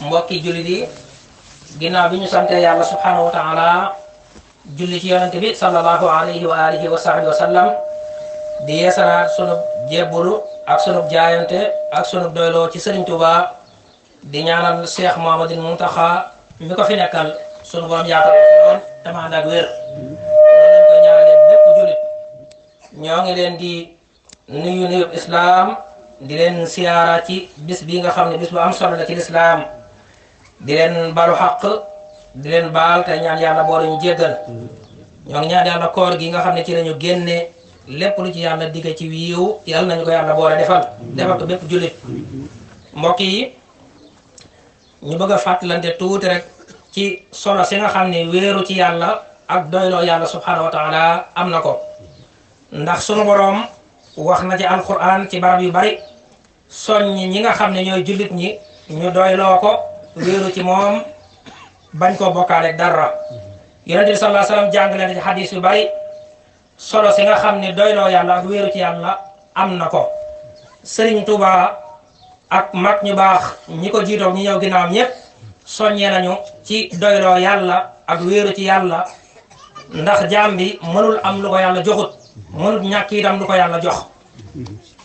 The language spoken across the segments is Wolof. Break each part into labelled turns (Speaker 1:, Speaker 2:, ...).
Speaker 1: mbokki jullit yi ginnaaw bi ñu sante yàlla subhanahu wa taala julli ci yonente bi sallallahu alayhi wa alihi wa sahbihi wa sallam di yeesalaat sunub jébbulu ak sunub jaayante ak sunub doyloo ci Sëriñ Tuuba di ñaanal Cheikh Mouhamadoul Mountakha mi ko fi nekkal sunu borom yaatal lool dama ànd ak wér lañ koy ñaanale bépp jullit ñoo ngi leen di nuyu nuyub islaam di leen siyaara ci bis bi nga xam ne bis bu am solo la ci lislaam di leen balu xaq di leen baal te ñaan yàlla boole ñu jéggal ñoo ngi ñaan yàlla koor gi nga xam ne ci lañu génne lépp lu ci yàlla digge ci wiiw yàlla nañu ko yàlla boole defal ko bépp jullit mbokk yi ñu bëgg a fàttalante tuuti rek ci solo si nga xam ne wéeru ci yàlla ak doyloo yàlla subhanahu wa taala am na ko ndax sunu boroom wax na ci alquran ci barab yu bari soññ ñi nga xam ne ñooy jullit ñi ñu doyloo ko wéeru ci moom bañ koo bokkaale dara yonente bi sallallahu alayhi wasallam jàngale na ci xadis yu bari solo si nga xam ne doyloo yàlla ak wéeru ci yàlla am na ko Sëriñ Tuuba ak mag ñu baax ñi ko jiitoog ñi ñëw ginnaawam ñëpp soññee nañu ci doyloo yàlla ak wéeru ci yàlla ndax jaam bi mënul am lu ko yàlla joxut mënut ñàkk itam lu ko yàlla jox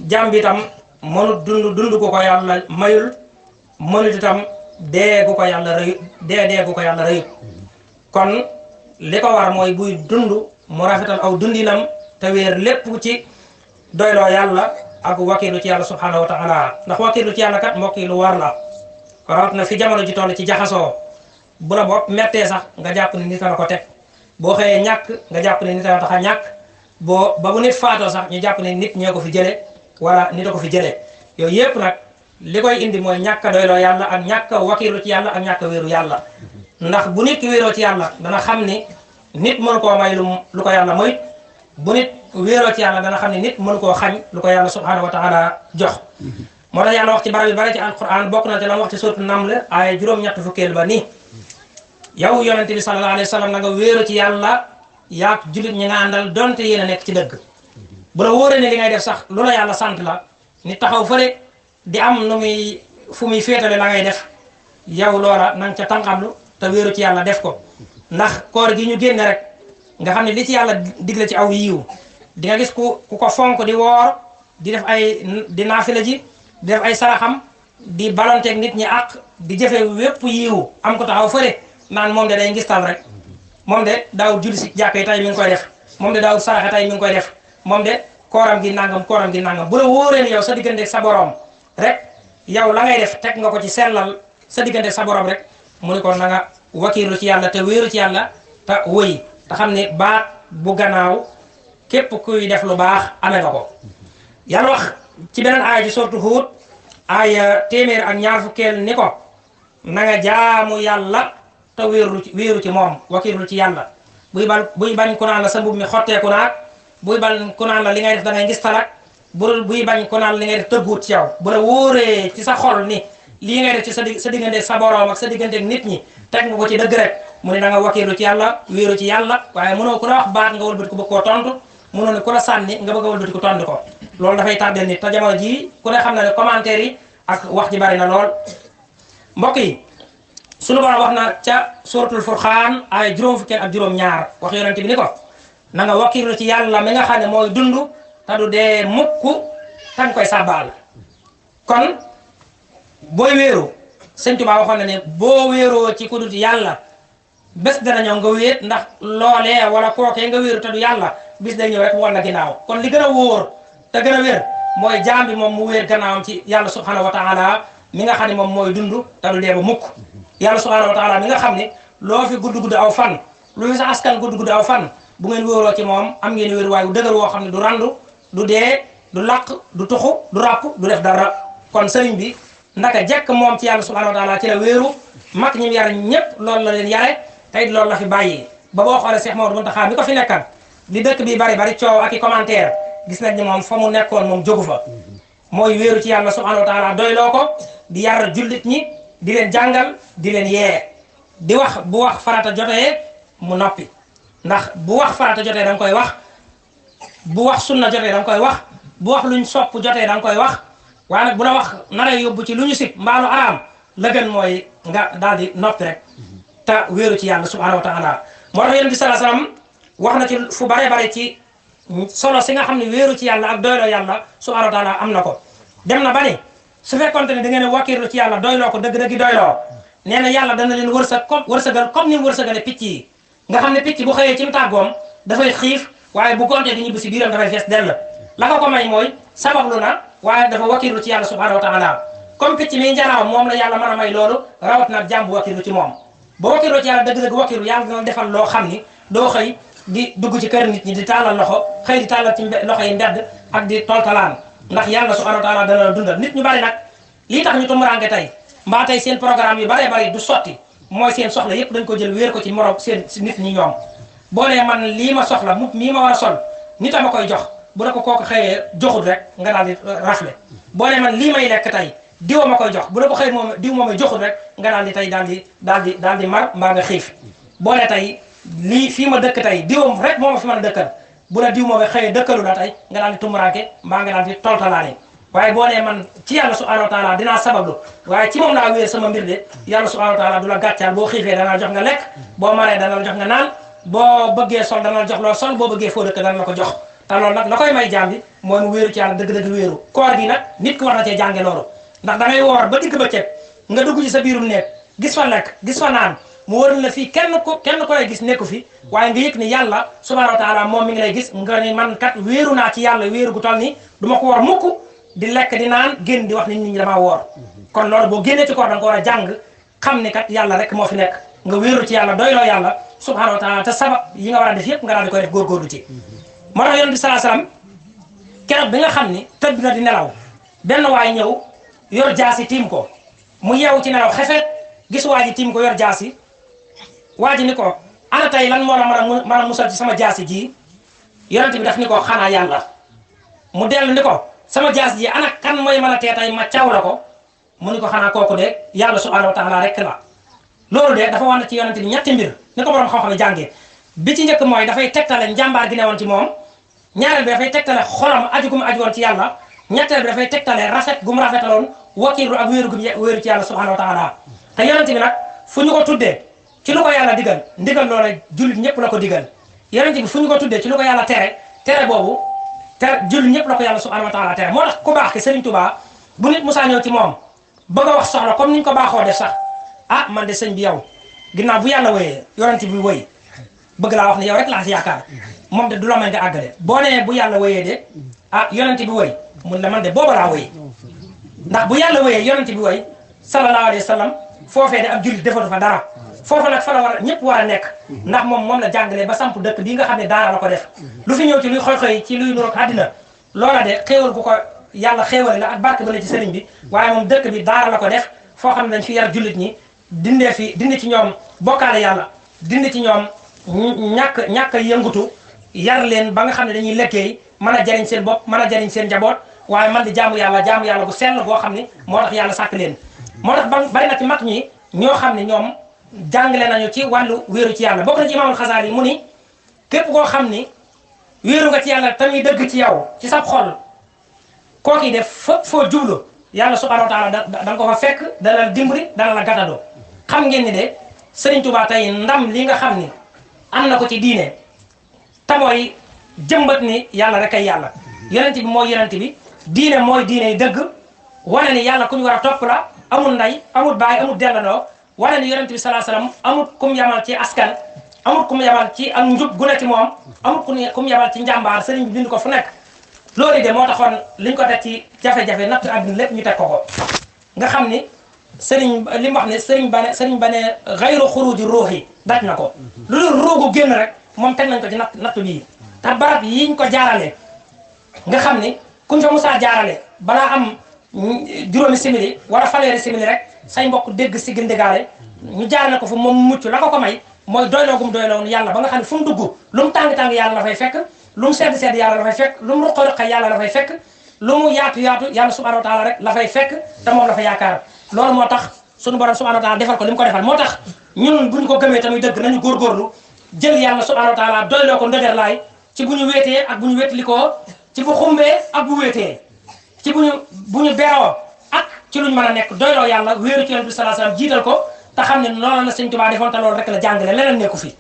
Speaker 1: jaam bi itam mënut dund ko yàlla mayul mënut itam dee gu ko yàlla rëyut kon li ko war mooy buy dund mu rafetal aw dundinam te wéer lépp ci doyloo yàlla ak wakiilu ci yàlla subhanahu wa taala ndax wakiilu ci yàlla kat mbokk yi lu war la rawat na fi jamono ji toll ci jaxasoo bu la bopp mettee sax nga jàpp ne nit a la ko teg boo xëyee ñàkk nga jàpp ne nit a la tax a ñàkk ba bu nit faatoo sax ñu jàpp ne nit ñoo ko fi jële wala nit a ko fi jële yooyu yëpp nag li koy indi mooy ñàkk a doyloo yàlla ak ñàkk a wakiilu ci yàlla ak ñàkk a wéeru yàlla ndax bu nit ki wéeroo ci yàlla dana xam ni nit mënu koo may lu ko yàlla moy bu nit wéeroo ci yàlla dana xam ne nit mënu koo xañ lu ko yàlla subhanahu wa taala jox moo tax yàlla wax ci barab yu bari ci alquran bokk na te la wax ci sourate Naml ay juróom-ñett fukkeel ba nii yow yonente bi sallallahu alayhi wa sallam na nga wéeru ci yàlla yaag jullit ñi nga àndal donte yéen a nekk ci dëgg bu la wóoree ne li ngay def sax lu la yàlla sant la ni taxaw fële di am fu muy féetale la ngay def yow loola na nga ca tànqamlu te wéeru ci yàlla def ko ndax koor gi ñu génne rek nga xam ne li ci yàlla digle ci aw yiw di nga gis ku ko fonk di woor di def di naafila ji di def ay saraxam di balonteeg nit ñi àq di jëfe wépp yiw am ko taxaw fële naan moom de day ngistal rek moom de daawul julli si jàkka yi tey mi ngi koy def moom de daawul saraxe tey mi ngi koy def moom de kooram gi nangam bu la wóoree ni yow sa diggante sa borom rek yow la ngay def teg nga ko ci sellal sa diggante sa borom rek mu ne ko na nga wakiilu ci yàlla te wéeru ci yàlla te wëy te xam ne baat bu gannaaw képp kuy def lu baax amee nga ko yàlla wax ci beneen aaya ci sourate Hud aaya téeméer ak ñaar fukkeel ni ko na nga jaamu yàlla te wéeru ci moom wakiilu ci yàlla buy bañ ku naan la sa mbub mi xotteeku naag buy bañ ku naan la li ngay def da ngay ngis talak buy bañ ku naan li ngay def tëgguut ci yow bu la wóoree ci sa xol ni lii ngay def ci sa diggante sa borom ak sa diggante ak nit ñi teg nga ko ci dëgg rek mu ne da nga wakiilu ci yàlla wéeru ci yàlla waaye mënoo ku la wax baat nga wëlbati ko bëgg koo tontu mënoo ne ku la sànni nga bëgg a wëlbati ko tontu ko loolu dafay tardel nit te jamono jii ku ne xam na ne commentaire yi ak wax ji bari na lool mbokk yi sunu borom wax na ca suratul Furqaan ay juróom fukkeel ak juróom-ñaar wax yonente bi ni ko na nga wakiilu ci yàlla mi nga xam ne mooy dund te du dee mukk tanga koy sàbbaal kon booy wéeru Sëñ Tuubaa waxoon na ne boo wéeroo ci ku dul yàlla bés dana ñëw nga wéet ndax loolee wala kookee nga wéeru te du yàlla bis day ñëw rek mu wan na ginnaaw kon li gën a wóor te gën a wér mooy jaam bi moom mu wéer gannaawam ci yàlla subhanahu wa taala mi nga xam ne moom mooy dund te du dee ba mukk yàlla subhanahu wa taala mi nga xam ne loo fi gudd aw fan lu fi sa askan gudd aw fan bu ngeen wéeroo ci moom am ngeen wéeru waaye bu dëgër woo xam ne du randu du dee du laq du tuxu du ràpp du def dara kon sëriñ bi ndaka jekk moom ci yàlla subhanahu wa taala ci la wéeru mag ñi yar ñëpp loolu la leen yare tey loolu la fi bàyyi ba boo xoolee Cheikh Mouhamadoul Mountakha mi ko fi nekkan li dëkk bi bari coow ak i commentaire gis nañ ni moom fa mu nekkoon moom jógu fa mooy wéeru ci yàlla subhanahu wa taala doyloo ko di yar jullit ñi di leen jàngal di leen yee di wax bu wax farata jotee mu noppi ndax bu wax farata jotee da nga koy wax bu wax sunna jotee da nga koy wax bu wax luñ sopp jotee da nga koy wax waaye nag bu la wax naree yóbbu ci lu ñu sib mbaalu araam la gën mooy nga daal di noppi rek te wéeru ci yàlla subhanahu wa taala moo tax yonent bi sallallahu alayhi wasallam wax na ci fu bare bare ci solo si nga xam ne wéeru ci yàlla ak doyloo yàlla subhanahu wa taala am na ko dem na ba ni su fekkonte ne da ngeen wakkiirlu ci yàlla doyloo ko dëgg-dëgg doyloo nee na yàlla dana leen wërsëgal comme ni mu wërsëgale picc yi nga xam ne picc bu xëyee ci tàggoom dafay xiif waaye bu gontee di ñibbi si biiram dafay fees dell la ko may mooy sabablu na waaye dafa wakkiirlu ci yàlla subhanahu wa taala comme picc mi njanaaw moom la yàlla mën a may loolu rawat nag jàmm bu wakkiirlu ci moom boo wakkiirlu ci yàlla dëgg-dëgg wakkiirlu yàlla dina defal loo xam ni doo xëy di dugg ci kër nit ñi di tàllal loxo xëy di tàllal ci loxo yi mbedd ak di toltalaan ndax yàlla subhanahu wa taala dana la dundal nit ñu bari nag lii tax ñu tumuraange tey mbaa tey seen programme yu baree bari du sotti mooy seen soxla yépp dañ ko jël wéer ko ci morom seen nit ñi ñoom boo nee man lii ma soxla mu mii ma war a sol nit a ma koy jox bu la ko kooku xëyee joxul rek nga daal di rafle boo nee man lii may lekk tey diwa ma koy jox bu la ko xëy moom diw moom joxul rek nga daal di tey daal di mar mbaa nga xiif boo nee tey lii fii ma dëkk tey diwam rek moo ma fi mën a dëkkal bu la diw moom xëyee dëkkalu la tey nga daal di tumuraanke mbaa nga daal di toltalaane waaye boo nee man ci yàlla subhanahu wa taala dinaa sabablu waaye ci moom laa wéer sama mbir de yàlla subhanahu wa taala du la gàccaal boo xiifee dana la jox nga lekk boo maree dana la jox nga naan boo bëggee sol dana la jox loo sol boo bëggee foo dëkk dana la ko jox te loolu nag la koy may jaam bi mooy mu wéeru ci yàlla dëgg-dëgg wéeru koor gi nag nit ki war na cee jànge loolu ndax da ngay woor ba digg bëccëg nga dugg ci sa biirum nekk gis fa lekk gis fa naan mu wër la fii kenn ko lay gis nekku fi waaye nga yëg ni yàlla subhanahu wa taala moom mi ngi lay gis nga ni man kat wéeru naa ci yàlla wéeru gu toll ni du ma ko war mukk di lekk di naan génn di wax nit ñi damaa woor kon loolu boo génnee ci koor da nga ko war a jàng xam ni kat yàlla rek moo fi nekk nga wéeru ci yàlla doyloo yàlla subhanahu wa taala te sabab yi nga war a def yëpp nga daal di koy def góorgóorlu ci moo tax yonent bi sallallahu alayhi wasallam keroog bi nga xam ni tëdd na di nelaw benn waay ñëw yor jaasi tiim ko mu yeewu ci nelaw xefet gis waa ji tiim ko yor jaasi waa ji ni ko ana tey lan moo la mën a musal ci sama jaasi ji yonent bi daf ni ko xanaa yàlla mu dellu ni ko sama jaasi ji ana kan mooy mën a tee tey ma caw la ko mu ni ko xanaa kooku de yàlla subhanahu wa taala rek la loolu de dafa wane ci yonent bi ñetti mbir ni ko borom xam-xam jàngee bi ci njëkk mooy dafay tegtale njàmbaar gi newoon ci moom ñaareel bi dafay tegtale xolam aju gu mu aju woon ci yàlla ñetteel bi dafay tegtale rafet gu mu rafetaloon wakiilu ak wéeru ci yàlla subhanahu wa taala te yonent bi nag fu ñu ko tuddee ci lu ko yàlla digal ndigal loola jullit ñëpp la ko digal yonent bi fu ñu ko tuddee ci lu ko yàlla tere boobu jullit ñëpp la ko yàlla subhanahu wa taala tere moo tax ku baax ki Serigne Touba bu nit musaa ñëw ci moom bëgg a wax soxla comme niñ ko baaxoo def sax ah man de sëñ bi yow ginnaaw bu yàlla wéyee yonent bi wéy bëgg laa wax ne yow rek laa si yaakaar moom de du la may nga àggale boo nee bu yàlla wéyee de ah yonent bi wéy mun la man de booba laa wéy ndax bu yàlla wéyee yonent bi wéy sallallahu alayhi wa sallam foofee de ab jullit defatu fa dara foofu nag fa la war a ñëpp war a nekk ndax moom la jàngalee ba samp dëkk bii nga xam ne daara la ko def lu fi ñëw ci luy xoy-xoy ci luy nuroog àddina loola de xéewal gu ko yàlla xéewale la ak barke ba la ci sëriñ bi waaye moom dëkk bi daara la ko def foo xam ne dañ fi yar jullit ñi dindi ci ñoom bokkaale yàlla dindi ci ñoom ñàkk yëngutu yar leen ba nga xam ne dañuy liggéey mën a jariñ seen bopp mën a jariñ seen njaboot waaye man di jaamu yàlla gu sell goo xam ne moo tax yàlla sàkk leen moo tax bari na ci mag ñi ñoo xam ne ñoom jàngale nañu ci wàllu wéeru ci yàlla bokk na ci imaamul Xasaali mu ni képp koo xam ni wéeru nga ci yàlla tamit dëgg ci yow ci sab xol kooki def fépp foo jublu yàlla subhanahu wa taala da nga ko fa fekk dana la dimbali dana la gàttandoo xam ngeen ni de Serigne Touba tey ndam li nga xam ni am na ko ci diine tamooy jëmbat ni yàlla rek ay yàlla yonent bi mooy yonent bi diine mooy diine yi dëgg wane ni yàlla ku ñu war a topp la amul ndey amul baay amul dellandoo wane ni yonent bi sallallahu alayhi wasallam amul kum yamal ci askan amul kum yamal ci ak njub gu ne ci moom amul kum yamal ci njàmbaar sëriñ bi bind ko fu nekk loolu de moo taxoon liñ ko def ci jafe-jafe natt àdduna lépp ñu teg ko nga xam ni sëriñ li mu wax ne sëriñ ba ne xayru xuruji ruuxi daj na ko lu dul ruugu génn rek moom teg nañ ko ci nattu bii te barab yiñ ko jaarale nga xam ni kuñ fa musaa jaarale balaa am juróomi simili wala fanweeri simili rek say mbokk dégg si gindigaale ñu jaarale ko fu moom mucc la ko may mooy doyloogum doyloo yàlla ba nga xam ne fu mu dugg lu mu tàng-tàng yàlla la fay fekk lu mu sedd yàlla la fay fekk lu mu ruqa yàlla la fay fekk lu mu yaatu yàlla subhanahu wa taala rek la fay fekk te moom la fa yaakaar loolu moo tax sunu borom subhanahu wa taala defal ko li mu ko defal moo tax ñun bu ñu ko gëmee tamit dëgg nañu góorgóorlu jël yàlla subhanahu wa taala doyloo ko ndëgër laay ci bu ñu wéetee ak bu ñu wéetlikoo ci bu xumbee ak bu wéetee ci bu ñu beroo ak ci luñ mën a nekk doyloo yàlla wéeru ci yonent bi sallallahu alayhi wasallam jiital ko te xam ne loolu la sëñ Tuubaa defoon te loolu rek la jàngale leneen nekku fi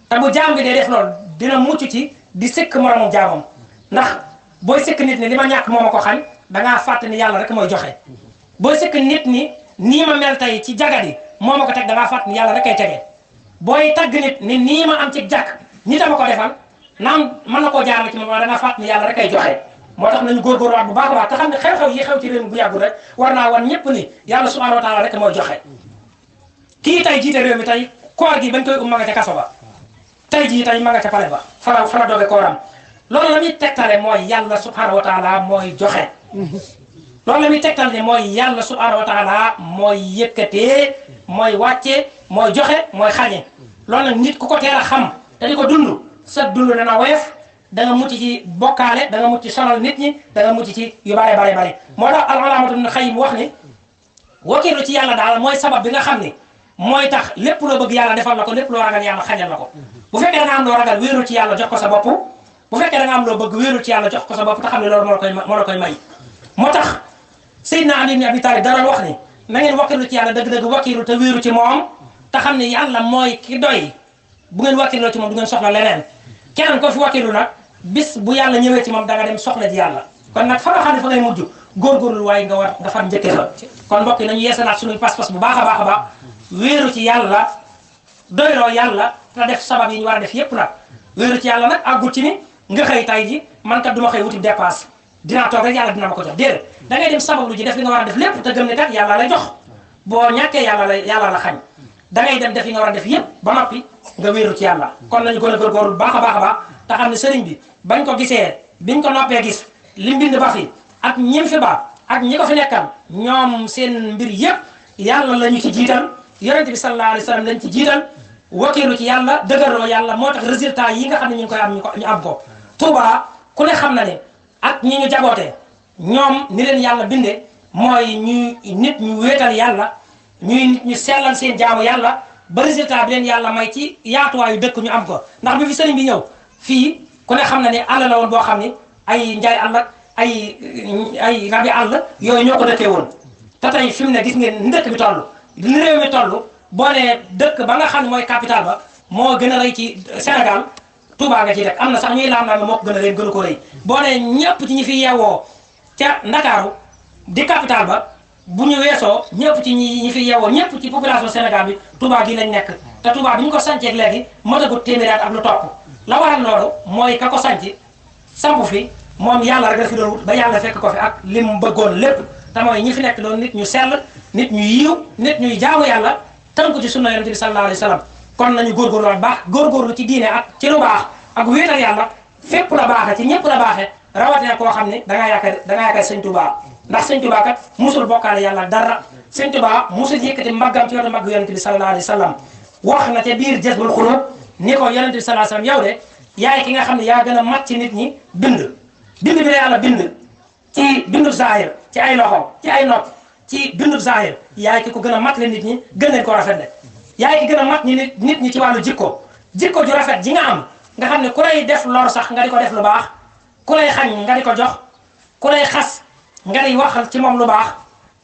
Speaker 1: te bu jaam bi dee def loolu dina mucc ci di sëkk moromam jaamam ndax booy sëkk nit ni li ma ñàkk moo ma ko xañ dangaa fàtte ni yàlla rek mooy joxe booy sëkk nit ni nii ma mel tey ci jagat yi moo ma ko teg dangaa fàtte ni yàlla rek ay tege booy tagg nit ni nii ma am ci jàkk nit a ma ko defal naam mën na koo jaarale ci moom waaye dangaa fàtte ni yàlla rek ay joxe moo tax nañu góorgóorluwaat bu baax a baax te xam ne xew-xew yi xew ci réew mi bu yàggul rek war naa wan ñëpp ni yàlla subhanahu wa taala rek mooy joxe kii tey jiite réew mi tey koor gi bañ koy ma nga ca kaso ba tey jii tey ma nga ca pale ba fara doge kooram loolu la muy tegtale mooy yàlla subhanahu wa taala mooy joxe loolu la muy tegtal ne mooy yàlla subhanahu wa taala mooy yëkkatee mooy wàcce mooy joxe mooy xañe loolu nag nit ku ko teel a xam te di ko dund sa dund dana woyof da nga mucc ci bokkaale da nga mucc ci sonal nit ñi da nga mucc ci yu bare bare bare moo tax al-Allaamatu Ibn Qayyim wax ni wakiilu ci yàlla daal mooy sabab bi nga xam ni mooy tax lépp loo bëgg yàlla defal la ko lépp loo ragal yàlla xañal la ko bu fekkee da nga am loo ragal wéerul ci yàlla jox ko sa bopp bu fekkee da nga am loo bëgg wéerul ci yàlla jox ko sa bopp te xam ne loolu moo la koy may moo tax Seydina Ali ibn Abi Talib dara wax ni na ngeen wakiilu ci yàlla dëgg-dëgg wakiilu te wéeru ci moom te xam ne yàlla mooy ki doy bu ngeen wakiiloo ci moom du ngeen soxla leneen keneen ko fi wakiilu nag bis bu yàlla ñëwee ci moom da nga dem soxla ji yàlla kon nag fa nga xam ne fa ngay mujj góorgóorlu waaye nga far njëkkee fa kon mbokk yi nañu yeesalaat suñuy pas-pas bu baax a baax a baax wéeru ci yàlla doyloo yàlla te def sabab yi ñu war a def yépp nag wéeru ci yàlla nag àggul ci ni nga xëy tay ji man kat du ma xëy wuti dépasse dinaa toog rek yàlla dina ma ko jox déedéet da ngay dem sabab lu ji def li nga war a def lépp te gëm ne kat yàlla lay jox boo ñàkkee yàlla la xañ da ngay dem def li nga war a def yépp ba noppi nga wéeru ci yàlla kon nañu gën a góorgóorlu bu baax a baax a baax te xam ne sëriñ bi bañ ko gisee biñ ko noppee gis li mbind ba fi ak ñim fi ba ak ñi ko fi nekkal ñoom seen mbir yépp yàlla la ñu ci jiital yonente bi sallallahu alayhi wa sallam lañ ci jiital wakiilu ci yàlla dëgërloo yàlla moo tax résultat yi nga xam ne ñu ngi koy am ñu am ko Touba ku ne xam na ne ak ñi ñu jaboote ñoom ni leen yàlla binde mooy ñuy nit ñu wéetal yàlla ñuy nit ñu sellal seen jaamu yàlla ba résultat bi leen yàlla may ci yaatuwaayu dëkk ñu am ko ndax bi fi sëriñ bi ñëw fii ku ne xam na ne àll la woon boo xam ne ay njaay àll ak ay rabi àll yooyu ñoo ko dëkkee woon te tey fi mu ne gis ngeen ndëkk bi toll li réew mi toll boo nee dëkk ba nga xam ne mooy capital ba moo gën a rëy ci Sénégal Touba nga ciy rek am na sax ñuy laam naa moo ko gën a rëy gënu ko rëy boo nee ñëpp ci ñi fi yeewoo ca Ndakaaru di capital ba bu ñu weesoo ñëpp ci ñi fi yeewoo ñëpp ci population Sénégal bi Touba gi lañ nekk te Touba bi ñu ko sancee léegi motagut téeméeri at ak lu topp la waral loolu mooy ka ko sanc samp fi moom yàlla rek la fi doon wut ba yàlla fekk ko fi ak li mu bëggoon lépp te mooy ñi fi nekk doon nit ñu sell nit ñu yiiw nit ñuy jaamu yàlla tënku ci sunna yonent bi sallallahu alayhi wa sallam kon nañu góorgóorlu waat baax góorgóorlu ci diine ak ci lu baax ak wéetal yàlla fépp la baaxe ci ñëpp la baaxe rawatina koo xam ne dangaa yaakaar sëñ Touba ndax sëñ Touba kat musul bokkaale yàlla dara sëñ Touba musul yëkkati mbaggam ci wetu mbagg yonent bi sallallahu alayhi wa sallam wax na te biir Jazbul Xuluub ni ko yonent bi sallallahu alayhi wa sallam yow de yaay ki nga xam ne yaa gën a mat ci nit ñi bind bi la yàlla bind ci bindu zahir ci ay loxo ci ay nopp ci bindu zahir yaay ki ko gën a mat le nit ñi gën leen ko rafet le yaay ki gën a mat ñi nit ñi ci wàllu jikko ju rafet ji nga am nga xam ne ku lay def lor sax nga di ko def lu baax ku lay xañ nga di ko jox ku lay xas nga di waxal ci moom lu baax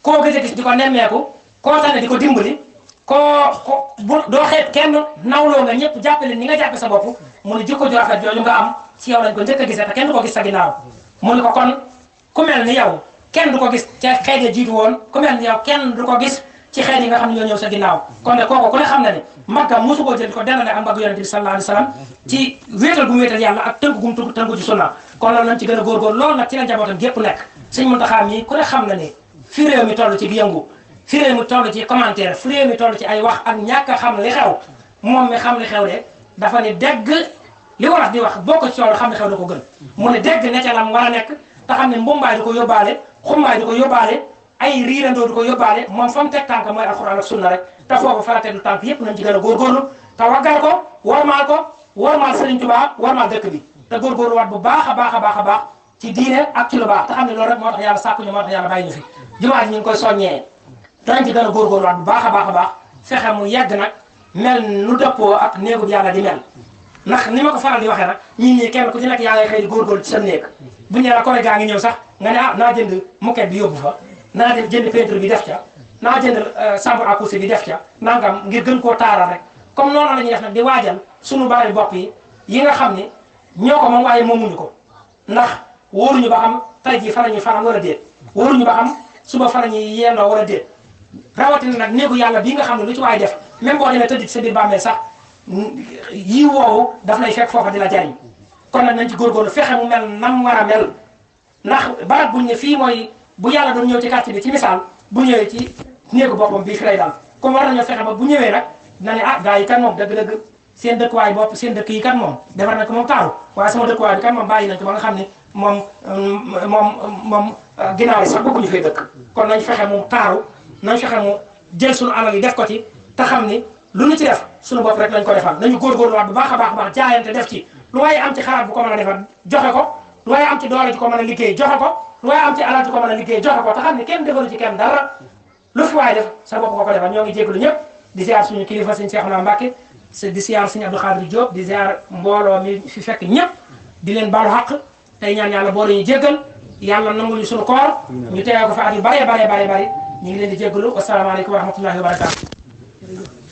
Speaker 1: koo gëj a gis di ko nemmeeku koo tane di ko dimbali doo xeeb kenn nawloo nga ñëpp jàppale ni nga jàppe sa bopp mu ne jikko ju rafet jooju nga am ci yow lañ ko njëkk a gisee te kenn du ko gis sa ginnaaw mu ne ko kon ku mel ni yow kenn du ko gis ca xeet ya jiitu woon ku mel ni yow kenn du ko gis ci xeet yi nga xam ne ñoo ñëw sa ginnaaw kon de kooku ku ne xam na ne maggam mosu koo jël di ko dendale ak mbagg yonente bi sallallahu alayhi wa sallam ci wéetal gu mu wéetal yàlla ak tënku gu mu tënku ci sunna kon loolu nañ ci gën a góorgóor loolu nag ci la njabootam gépp nekk sëñ Muntaxa mi ku ne xam na ne fi réew mi toll ci yëngu fi réew mi toll ci commentaire fi réew mi toll ci ay wax ak ñàkk a xam li xew moom mi xam li xew de dafa ne dégg li war di wax boo ko ci tool xam li xew da ko gën mu ne dégg ne ca lam war a nekk te xam ne mbumbaay du ko yóbbaale xumbaay du ko yóbbaale ay riirandoo du ko yóbbaale moom fa mu teg tànk mooy alxuraan ak sunna rek te foofu fa la teg tànk yépp nañ ci gën a góorgóorlu te waggal ko wormaal Sëriñ Tuubaa wormaal dëkk bi te góorgóorlu waat bu baax a baax a baax a baax ci diine ak ci lu baax te xam ne loolu rek moo tax yàlla sàkku ñu moo tax yàlla bàyyi ñu fi jumaa ji ñu ngi koy soññee danañ ci gën a góorgóorlu waat bu baax a baax a baax fexe mu yegg nag mel nu dëppoo ak néegub yàlla di mel ndax ni ma ko faral di waxee nag ñii ñii kenn ku ci nekk yaa ngay xëy di góorgóorlu ci sa néeg bu ñu la collègue gaa ngi ñëw sax nga ne ah naa jënd moquette bi yóbbu fa naa dem jënd peinture bi def ca naa jënd chambre à coucher bi def ca nangam ngir gën koo taaral rek comme noonu la ñuy def nag di waajal sunu bari bopp yi nga xam ni ñoo ko moom waaye moomuñu ko ndax wóoruñu ba xam tey jii fa la ñuy fanaan wala déet wóoruñu ba xam suba fa la ñuy yendoo wala déet rawatina nag néegu yàlla bii nga xam ne lu ci waay def même boo demee tëdd ci sa biir bàmmeel sax yi woowu daf lay fekk foofa di la jariñ kon nag nañ ci góorgóorlu fexe mu mel nam war a mel ndax barab buñ ne fii mooy bu yàlla doon ñëw ci quartier bi ci misaal bu ñëwee ci néegu boppam bii fi lay dal comme war nañoo fexe ba bu ñëwee nag na ne ah gars yi kan moom dëgg-dëgg seen dëkkuwaay bopp seen dëkk yi kan moom defar nañ ko moom taaru waaye sama dëkkuwaay bi kan moom bàyyi nañ ko ba nga xam ne moom ginaar yi sax bëgguñu fay dëkk kon nañ fexe mu taaru nañ fexe mu jël suñu alal yi def ko ci te xam ni lu ñu ci def suñu bopp rek lañ ko defal nañu góorgóorluwaat bu baax a baax jaayante def ci lu waaye am ci xalaat bu ko mën a defar joxe ko lu waaye am ci doole ji ko mën a liggéey joxe ko lu waaye am ci alal ji ko mën a liggéey joxe ko te xam ni kenn defalu ci kenn dara lu fi waaye def sa bopp nga ko defal ñoo ngi jégalu ñëpp di ziar suñu kilifa sëñ Cheikhouna Mbacké di ziar sëñ Abdou Khadir Diop di ziar mbooloo mi fi fekk ñëpp di leen baalu xaq tey ñaan yàlla boole ñu jéggal yàlla nangu ñu suñu koor ñu teewee ko fa at yu bare ñu ngi leen di jégalu wasalaamaaleykum wa rahmatullahi wa barakatuh